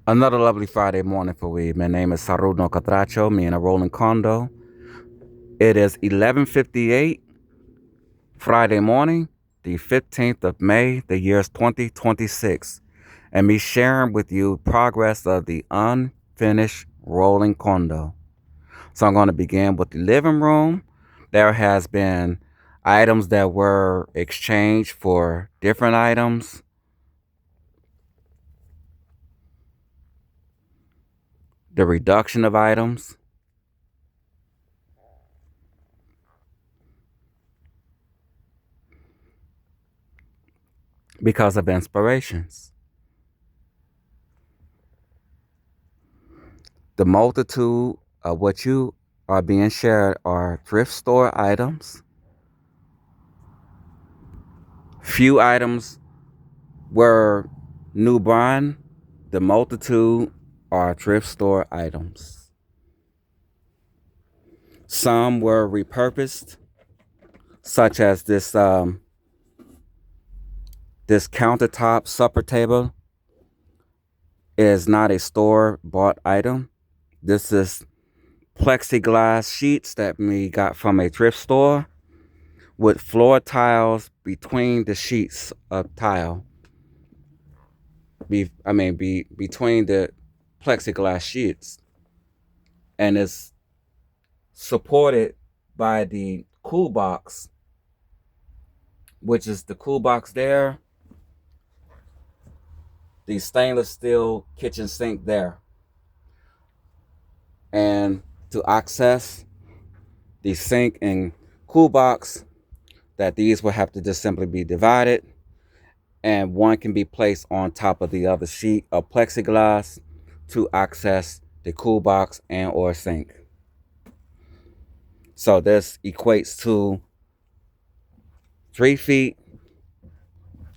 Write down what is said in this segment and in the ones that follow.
Another lovely Friday morning for we. My name is Saruno Catracho, me in a Rolling Condo. It is 11:58 Friday morning, the 15th of May, the year is 2026, and me sharing with you progress of the unfinished Rolling Condo. So I'm going to begin with the living room. There has been items that were exchanged for different items. The reduction of items. Because of inspirations. The multitude of what you are being shared are thrift store items. Few items were new brand. The multitude are thrift store items. Some were repurposed, such as this countertop supper table is not a store bought item. This is plexiglass sheets that we got from a thrift store with floor tiles between the sheets of tile. Between the plexiglass sheets, and it's supported by the cool box, which is the cool box there, the stainless steel kitchen sink there, and to access the sink and cool box, that these will have to just simply be divided, and one can be placed on top of the other sheet of plexiglass to access the cool box and or sink. So this equates to 3 feet,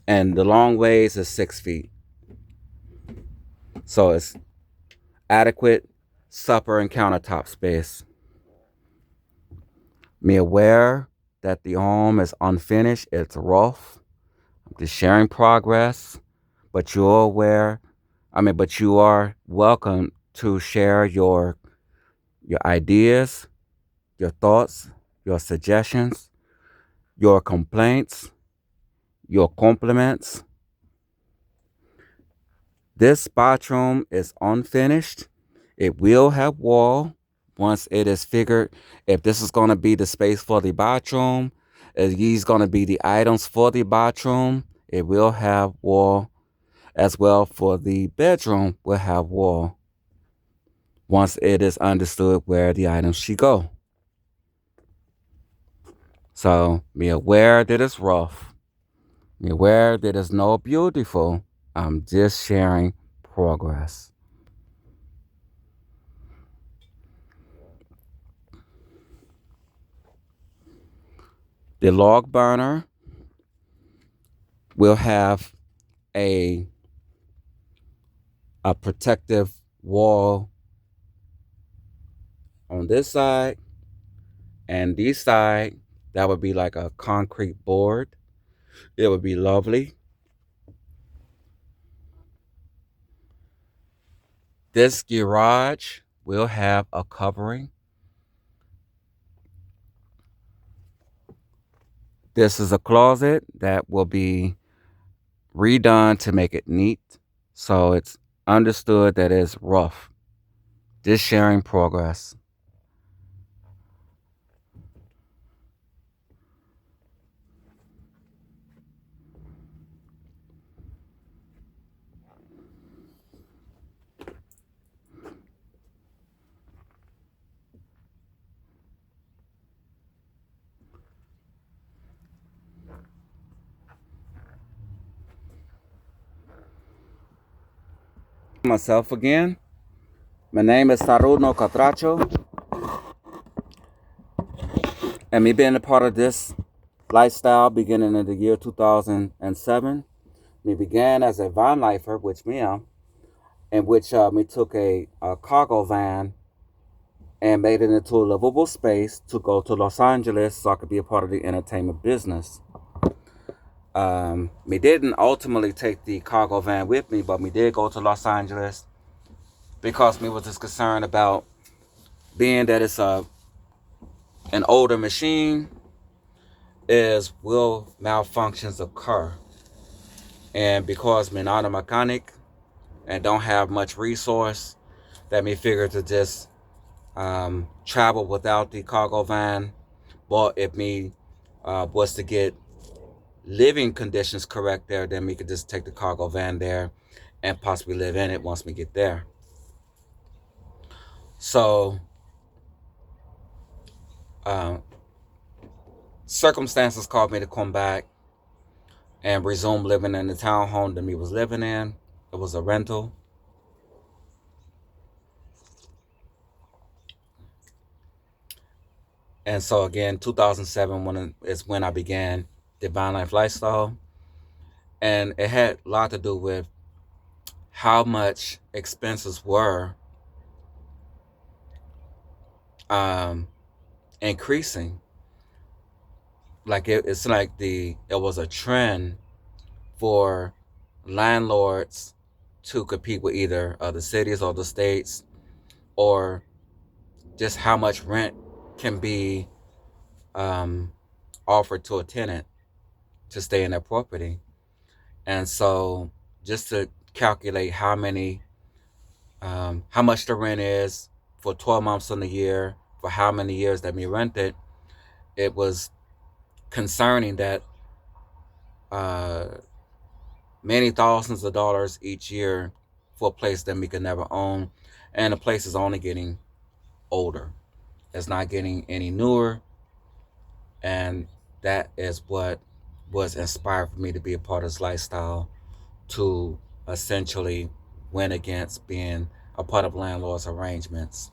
and the long ways is 6 feet. So it's adequate supper and countertop space. Me aware that the home is unfinished, it's rough. I'm just sharing progress, but you're aware, but you are welcome to share your ideas, your thoughts, your suggestions, your complaints, your compliments. This bathroom is unfinished. It will have wall once it is figured if this is going to be the space for the bathroom, if these going to be the items for the bathroom, it will have wall. As well for the bedroom will have wall once it is understood where the items should go. So be aware that it's rough. Be aware that it's no beautiful. I'm just sharing progress. The log burner will have a protective wall on this side, and this side that would be like a concrete board. It would be lovely. This garage will have a covering. This is a closet that will be redone to make it neat, so it's understood that it's rough. Just sharing progress. Myself again. My name is Saruno Catracho, and me being a part of this lifestyle beginning in the year 2007. Me began as a van lifer, which me am, in which me took a cargo van and made it into a livable space to go to Los Angeles so I could be a part of the entertainment business. Me didn't ultimately take the cargo van with me, but we did go to Los Angeles because me was just concerned about being that it's an older machine, is will malfunctions occur. And because me not a mechanic and don't have much resource, that me figure to just travel without the cargo van. But if me was to get living conditions correct there, then we could just take the cargo van there and possibly live in it once we get there. So um, circumstances called me to come back and resume living in the townhome that we was living in. It was a rental. And so again, 2007 is when I began the Van Life lifestyle. And it had a lot to do with how much expenses were um, increasing. Like it's like it was a trend for landlords to compete with either the cities or the states, or just how much rent can be um, offered to a tenant to stay in their property. And so just to calculate how much the rent is for 12 months in the year, for how many years that we rented, it was concerning that uh, many thousands of dollars each year for a place that we could never own. And the place is only getting older. It's not getting any newer. And that is what was inspired for me to be a part of this lifestyle, to essentially win against being a part of landlord's arrangements.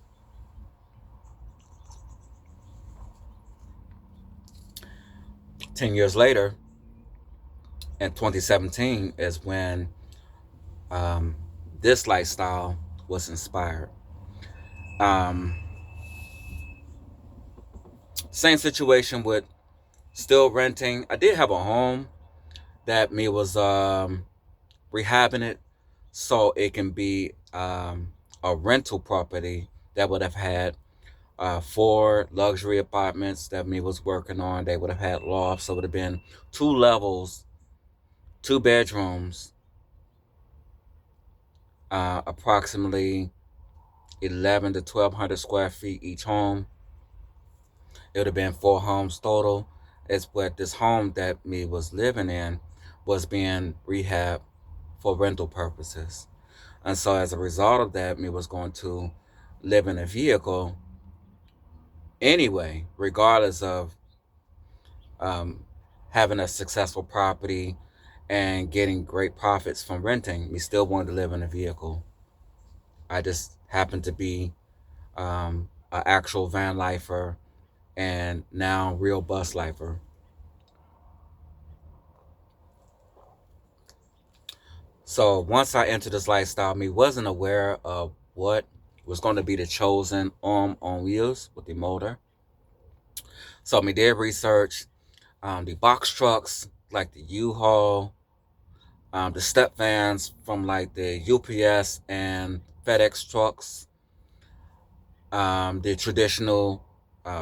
10 years later, in 2017, is when um, this lifestyle was inspired. Um, Same situation with still renting. I did have a home that me was rehabbing it so it can be a rental property that would have had 4 luxury apartments that me was working on. They would have had lofts, so it would have been 2 levels, 2 bedrooms, approximately 11 to 1,200 square feet each home. It would have been 4 homes total. It's what this home that me was living in was being rehabbed for rental purposes. And so as a result of that, me was going to live in a vehicle anyway, regardless of um, having a successful property and getting great profits from renting. Me still wanted to live in a vehicle. I just happened to be an actual van lifer and now real bus lifer. So once I entered this lifestyle, me wasn't aware of what was going to be the chosen arm on wheels with the motor. So me did research the box trucks like the U-Haul, the step vans from like the UPS and FedEx trucks, the traditional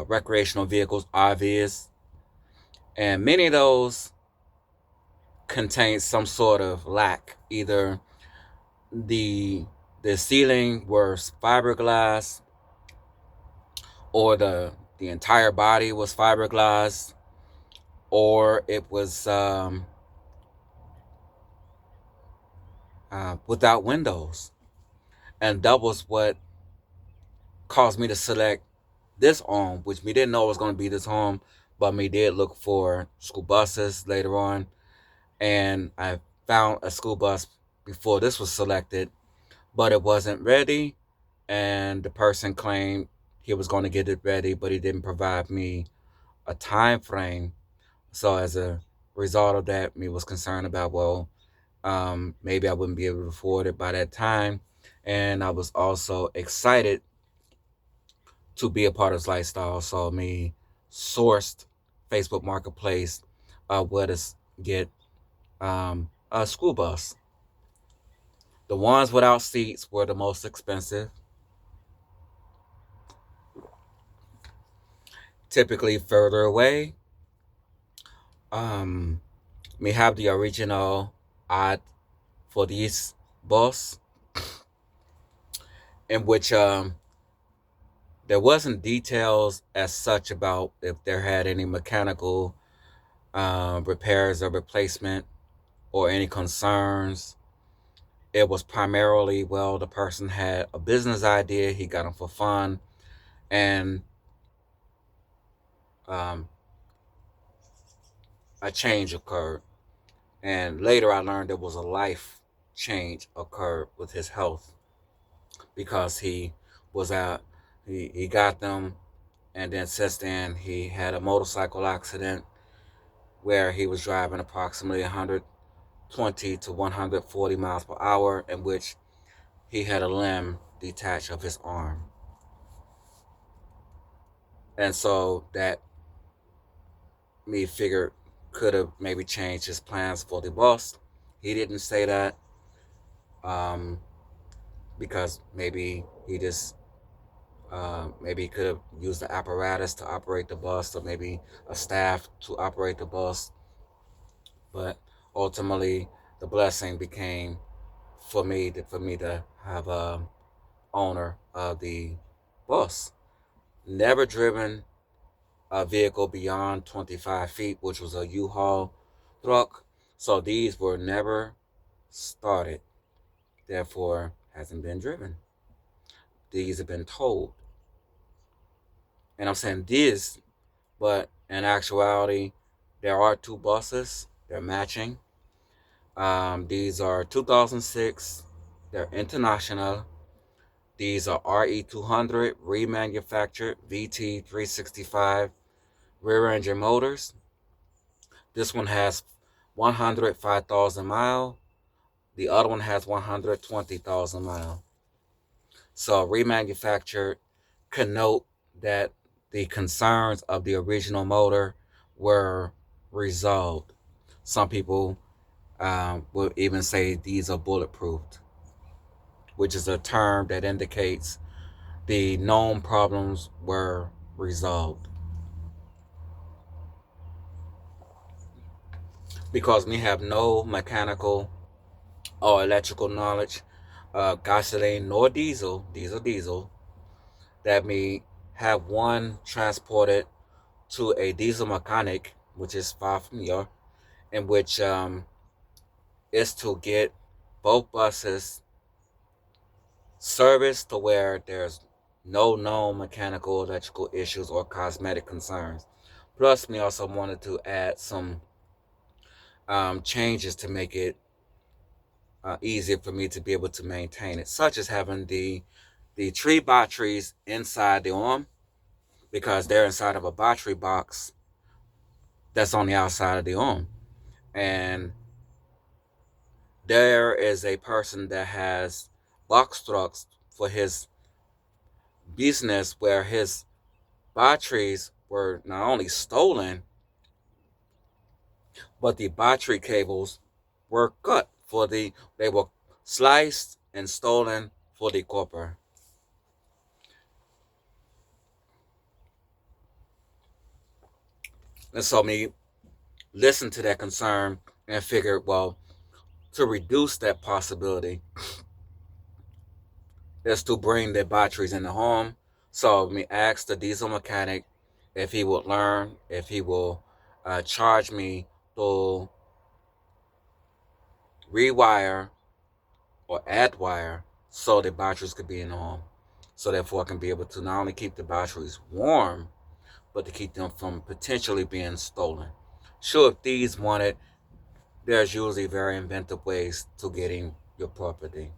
recreational vehicles, RVs, and many of those contain some sort of lack. Either the the ceiling was fiberglass, or the entire body was fiberglass, or it was without windows. And that was what caused me to select this home, which we didn't know was going to be this home, but we did look for school buses later on. And I found a school bus before this was selected, but it wasn't ready. And the person claimed he was going to get it ready, but he didn't provide me a time frame. So as a result of that, me was concerned about, well, maybe I wouldn't be able to afford it by that time. And I was also excited to be a part of this lifestyle. So me sourced Facebook Marketplace where to get a school bus. The ones without seats were the most expensive, typically further away. Um, we have the original ad for these bus, in which there wasn't details as such about if there had any mechanical repairs or replacement or any concerns. It was primarily, well, the person had a business idea, he got them for fun, and um, a change occurred. And later I learned there was a life change occurred with his health because he was out, he got them, and then since then he had a motorcycle accident where he was driving approximately 120 to 140 miles per hour, in which he had a limb detached of his arm. And so that me figured could have maybe changed his plans for the bus. He didn't say that um, because maybe he could have used the apparatus to operate the bus, or maybe a staff to operate the bus. But ultimately, the blessing became for me to have a owner of the bus. Never driven a vehicle beyond 25 feet, which was a U-Haul truck. So these were never started, therefore hasn't been driven. These have been towed. And I'm saying this, but in actuality, there are two buses. They're matching. These are 2006. They're international. These are RE200 remanufactured VT365 rear engine motors. This one has 105,000 miles. The other one has 120,000 miles. So remanufactured connote that the concerns of the original motor were resolved. Some people will even say these are bulletproof, which is a term that indicates the known problems were resolved. Because we have no mechanical or electrical knowledge, gasoline nor diesel, that may have one transported to a diesel mechanic, which is far from here, in which is to get both buses serviced to where there's no known mechanical, electrical issues or cosmetic concerns. Plus, we also wanted to add some changes to make it easier for me to be able to maintain it, such as having the tree batteries inside the arm, because they're inside of a battery box that's on the outside of the arm. And there is a person that has box trucks for his business where his batteries were not only stolen, but the battery cables were cut they were sliced and stolen for the copper. And so me listen to that concern and figured, well, to reduce that possibility is to bring the batteries in the home. So me asked the diesel mechanic if he would learn, if he will charge me to rewire or add wire so the batteries could be in the home. So therefore I can be able to not only keep the batteries warm, but to keep them from potentially being stolen. Sure, if thieves want it, there's usually very inventive ways to getting your property.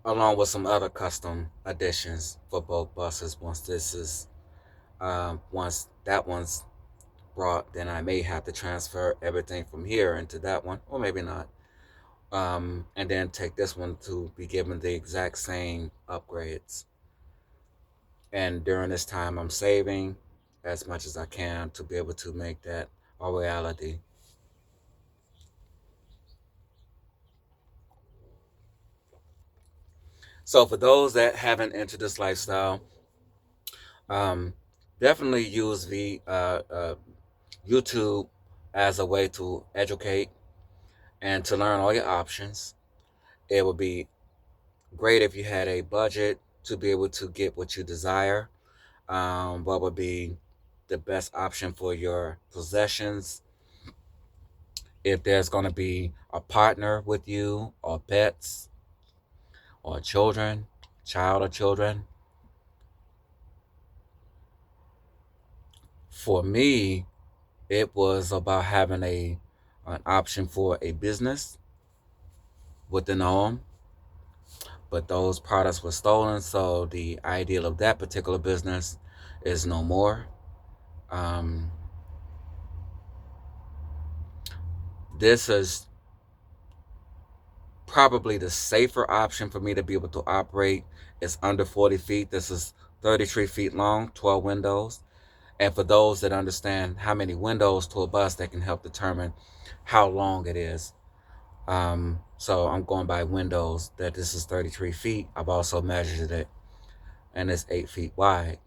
Along with some other custom additions for both buses. Once that one's brought, then I may have to transfer everything from here into that one, or maybe not. And then take this one to be given the exact same upgrades. And during this time, I'm saving as much as I can to be able to make that a reality. So for those that haven't entered this lifestyle, um, definitely use the YouTube as a way to educate and to learn all your options. It would be great if you had a budget to be able to get what you desire. What would be the best option for your possessions? If there's going to be a partner with you, or pets, or children, child or children. For me, it was about having an option for a business within the home, but those products were stolen, so the ideal of that particular business is no more. Um, this is probably the safer option for me to be able to operate. It's under 40 feet. This is 33 feet long, 12 windows. And for those that understand how many windows to a bus, that can help determine how long it is. So I'm going by windows, that this is 33 feet. I've also measured it, and it's 8 feet wide.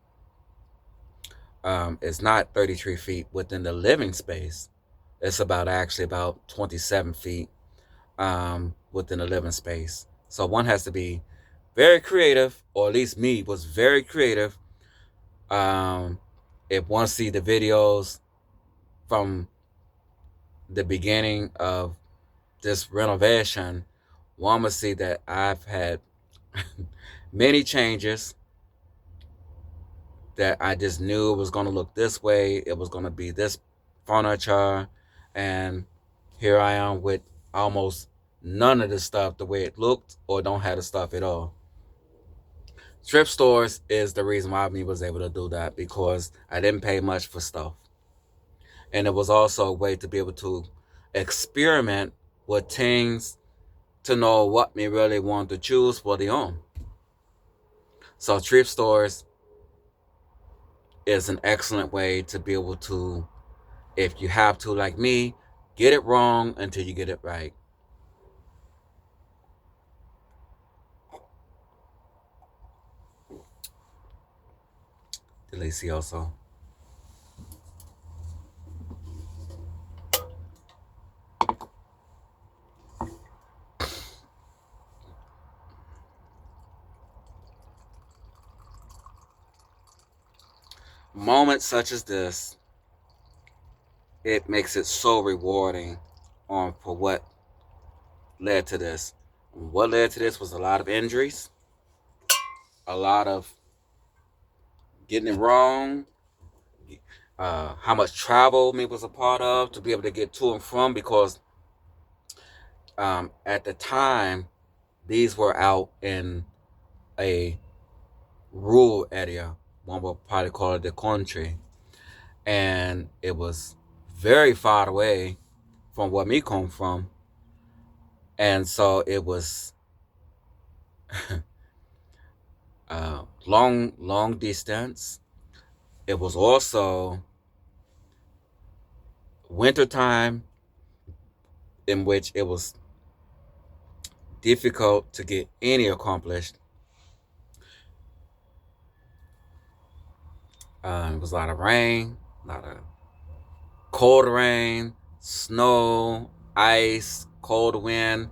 It's not 33 feet within the living space. It's actually about 27 feet within the living space. So one has to be very creative, or at least me was very creative. Um, if one see the videos from the beginning of this renovation, one would see that I've had many changes that I just knew it was going to look this way. It was going to be this furniture. And here I am with almost none of the stuff the way it looked, or don't have the stuff at all. Thrift stores is the reason why I was able to do that, because I didn't pay much for stuff. And it was also a way to be able to experiment with things to know what me really want to choose for the home. So thrift stores is an excellent way to be able to, if you have to, like me, get it wrong until you get it right. Delicioso. Moments such as this, it makes it so rewarding for what led to this. What led to this was a lot of injuries, a lot of getting it wrong, how much travel me was a part of to be able to get to and from, because at the time, these were out in a rural area. One would probably call it the country. And it was very far away from where me come from. And so it was long distance. It was also wintertime, in which it was difficult to get any accomplished. It was a lot of rain, a lot of cold rain, snow, ice, cold wind.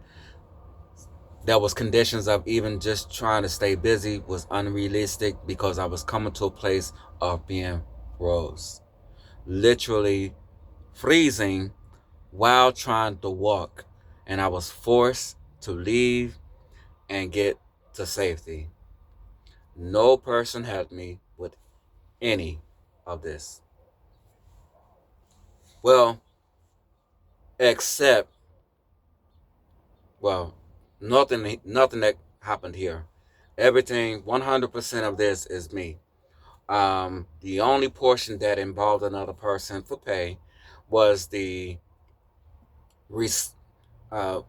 There was conditions of even just trying to stay busy was unrealistic, because I was coming to a place of being froze. Literally freezing while trying to walk. And I was forced to leave and get to safety. No person helped me with any of this. Well, except, well, nothing that happened here. Everything, 100% of this is me. The only portion that involved another person for pay was the uh,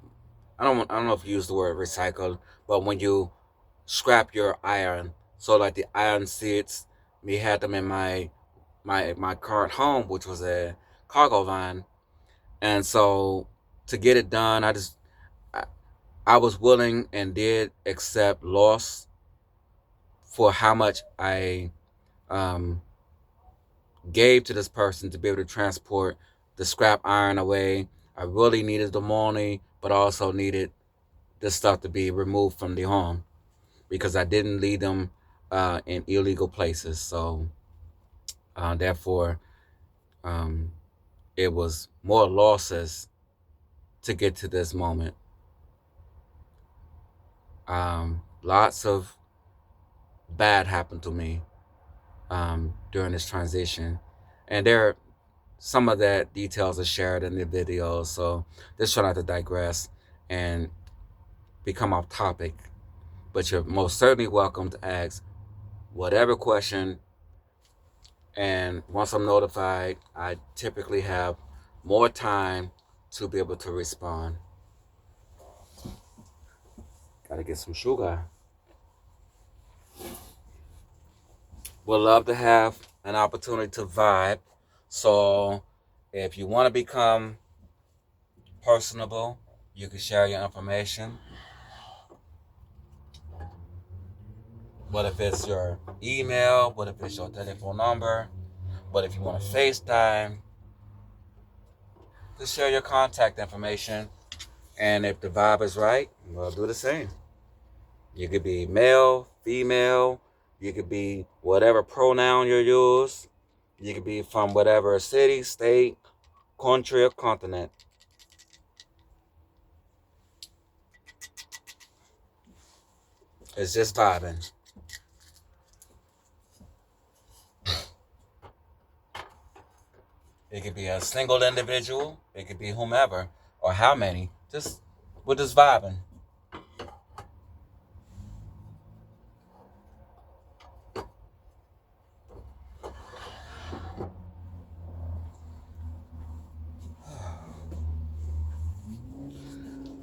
I don't know if you use the word recycle, but when you scrap your iron, so like the iron seats, we had them in my current home, which was a cargo van. And so to get it done, I was willing and did accept loss for how much I um, gave to this person to be able to transport the scrap iron away. I really needed the money, but also needed this stuff to be removed from the home because I didn't leave them in illegal places. So therefore, um, it was more losses to get to this moment. Lots of bad happened to me during this transition, and there some of that details are shared in the video. So just try not to digress and become off topic, but you're most certainly welcome to ask whatever question. And once I'm notified, I typically have more time to be able to respond. Gotta get some sugar. Would love to have an opportunity to vibe. So if you want to become personable, you can share your information. What if it's your email? What if it's your telephone number? What if you want to FaceTime? Just share your contact information. And if the vibe is right, we'll do the same. You could be male, female. You could be whatever pronoun you use. You could be from whatever city, state, country, or continent. It's just vibing. It could be a single individual. It could be whomever or how many. We're just vibing.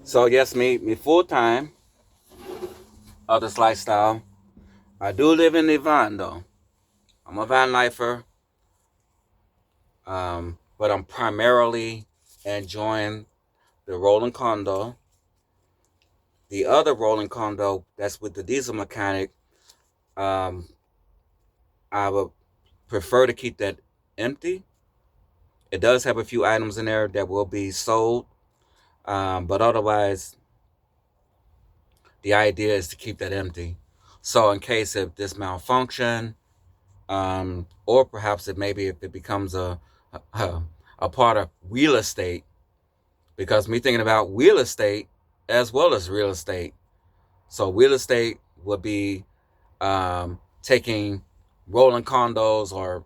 So yes, me full time of this lifestyle. I do live in the van though. I'm a van lifer, but I'm primarily enjoying the rolling condo. The other rolling condo that's with the diesel mechanic, um, I would prefer to keep that empty. It does have a few items in there that will be sold, but otherwise, the idea is to keep that empty. So in case if this malfunction, or perhaps if it becomes a part of real estate, because me thinking about real estate as well as real estate. So real estate would be taking rolling condos or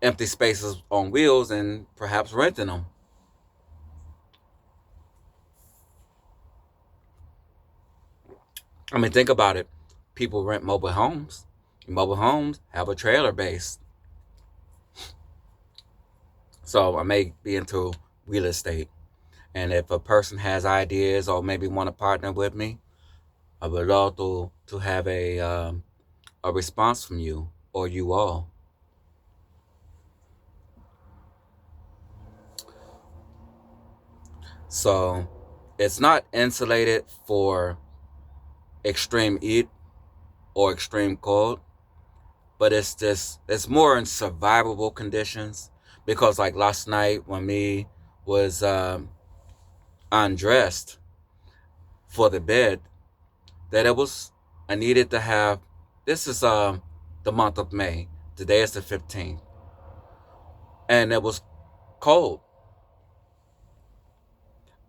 empty spaces on wheels and perhaps renting them. I mean, think about it. People rent mobile homes. Mobile homes have a trailer base. So I may be into real estate. And if a person has ideas or maybe want to partner with me, I would love to have a response from you or you all. So it's not insulated for extreme heat or extreme cold, but it's more in survivable conditions because like last night when me was undressed for the bed, that it was I needed to have. This is the month of May. Today is the 15th, and it was cold.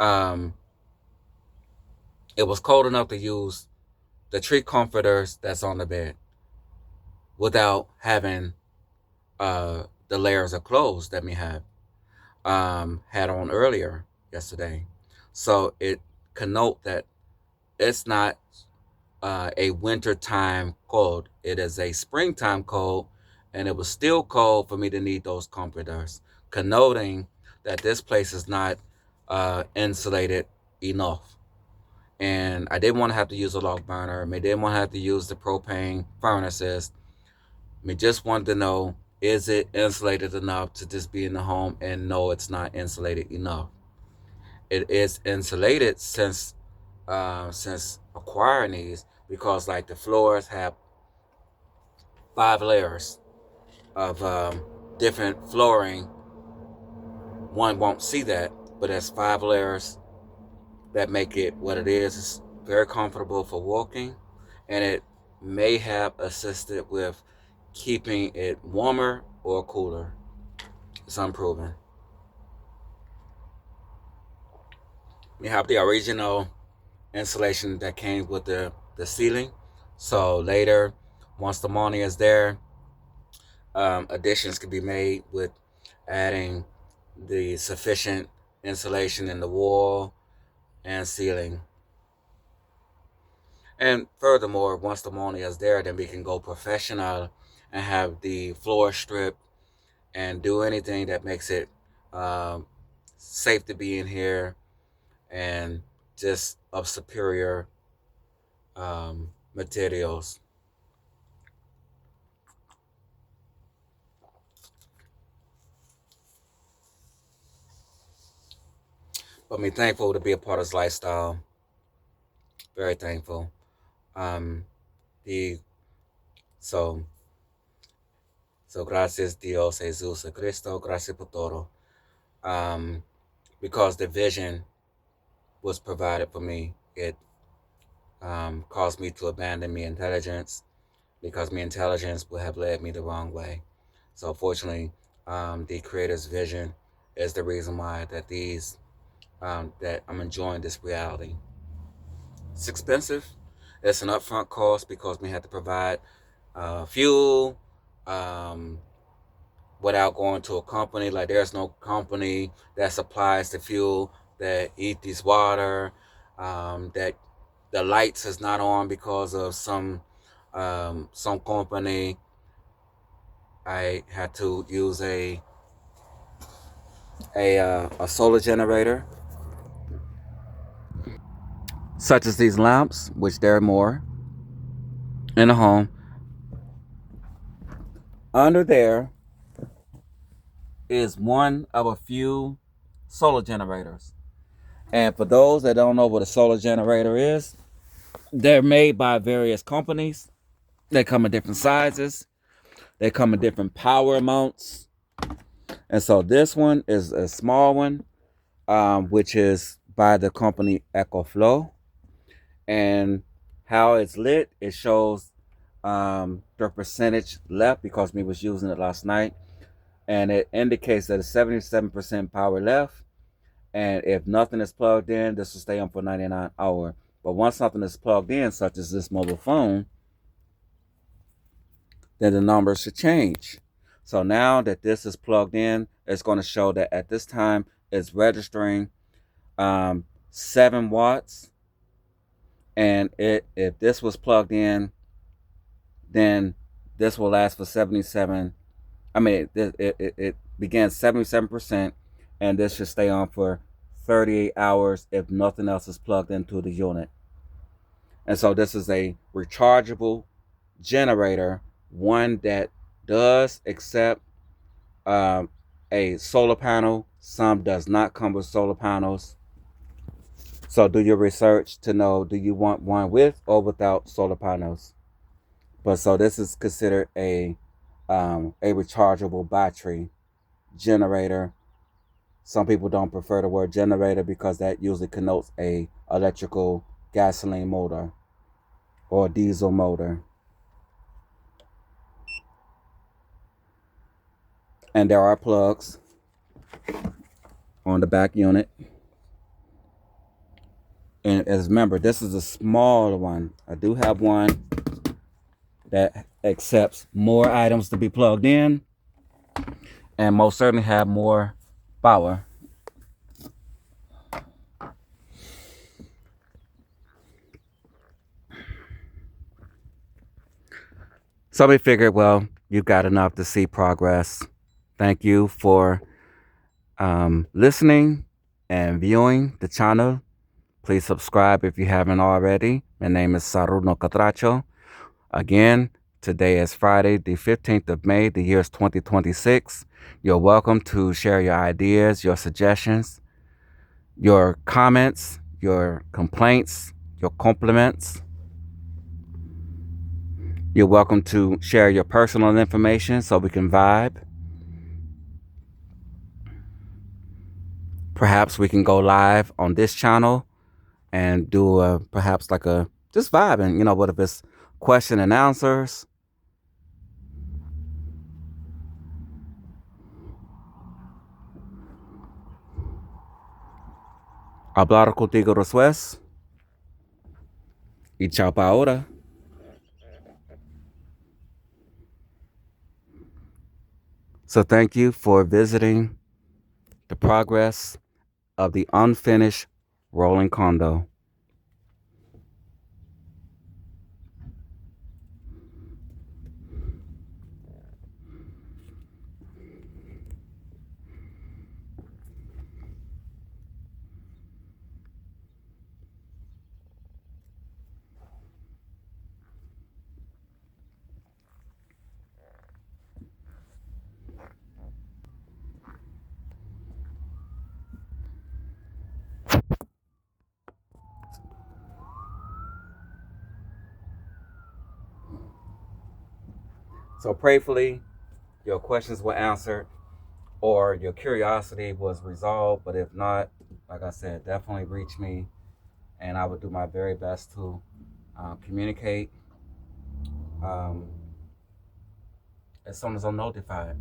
Um, it was cold enough to use the tree comforters that's on the bed without having the layers of clothes that we had on earlier yesterday. So it connote that it's not a wintertime cold. It is a springtime cold, and it was still cold for me to need those comforters, connoting that this place is not insulated enough. And I didn't want to have to use a log burner. I didn't want to have to use the propane furnaces. I just wanted to know, is it insulated enough to just be in the home? And no, it's not insulated enough. It is insulated since since acquiring these, because like the floors have 5 layers of different flooring. One won't see that, but there's 5 layers that make it what it is. It's very comfortable for walking, and it may have assisted with keeping it warmer or cooler. It's unproven. We have the original insulation that came with the ceiling. So later, once the money is there, additions can be made with adding the sufficient insulation in the wall and ceiling. And furthermore, once the money is there, then we can go professional and have the floor strip and do anything that makes it um, safe to be in here and just of superior materials. But I'm thankful to be a part of this lifestyle. Very thankful. Um, the so so gracias Dios Jesus Cristo, gracias por todo. Um, because the vision was provided for me, it caused me to abandon my intelligence, because my intelligence would have led me the wrong way. So fortunately, the Creator's vision is the reason why that I'm enjoying this reality. It's expensive. It's an upfront cost because we have to provide fuel um, without going to a company. Like there's no company that supplies the fuel that eat this water. That the lights is not on because of some company. I had to use a solar generator, such as these lamps, which there are more in the home. Under there is one of a few solar generators. And for those that don't know what a solar generator is, they're made by various companies. They come in different sizes. They come in different power amounts. And so this one is a small one, which is by the company EcoFlow. And how it's lit, it shows the percentage left because we was using it last night. And it indicates that it's 77% power left. And if nothing is plugged in, this will stay on for 99 hours. But once something is plugged in, such as this mobile phone, then the numbers should change. So now that this is plugged in, it's going to show that at this time it's registering 7 watts. And if this was plugged in, then this will last for 77. I mean, it began 77%, and this should stay on for 38 hours if nothing else is plugged into the unit. And so this is a rechargeable generator, one that does accept a solar panel. Some does not come with solar panels. So do your research to know, do you want one with or without solar panels? But so this is considered a rechargeable battery generator. Some people don't prefer the word generator because that usually connotes a electrical gasoline motor or diesel motor. And there are plugs on the back unit. And as remember, this is a smaller one. I do have one that accepts more items to be plugged in and most certainly have more power. So we figured, well, you've got enough to see progress. Thank you for listening and viewing the channel. Please subscribe if you haven't already. My name is Saruno Catracho. Again, today is Friday, the 15th of May. The year is 2026. You're welcome to share your ideas, your suggestions, your comments, your complaints, your compliments. You're welcome to share your personal information so we can vibe. Perhaps we can go live on this channel and do perhaps like a just vibing, what if it's question and answers. Hablar contigo después. Y chao pa ahora. So thank you for visiting the progress of the unfinished rolling condo. So prayerfully, your questions were answered or your curiosity was resolved. But if not, like I said, definitely reach me and I would do my very best to communicate um, as soon as I'm notified.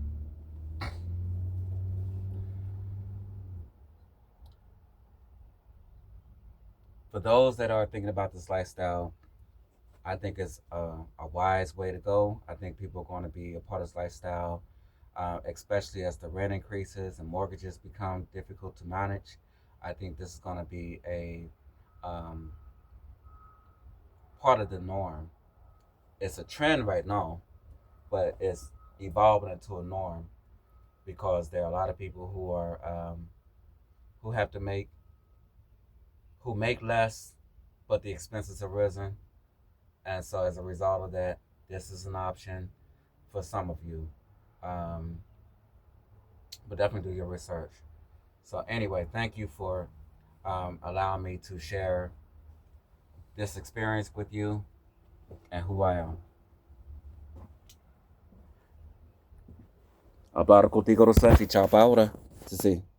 For those that are thinking about this lifestyle, I think it's a wise way to go. I think people are going to be a part of this lifestyle, especially as the rent increases and mortgages become difficult to manage. I think this is going to be a um, part of the norm. It's a trend right now, but it's evolving into a norm because there are a lot of people who are who have to make who make less, but the expenses have risen, and so as a result of that, this is an option for some of you. Um, but definitely do your research. So anyway, thank you for allowing me to share this experience with you and who I am. Hablar contigo, Sexi. Ciao, Paula. To see.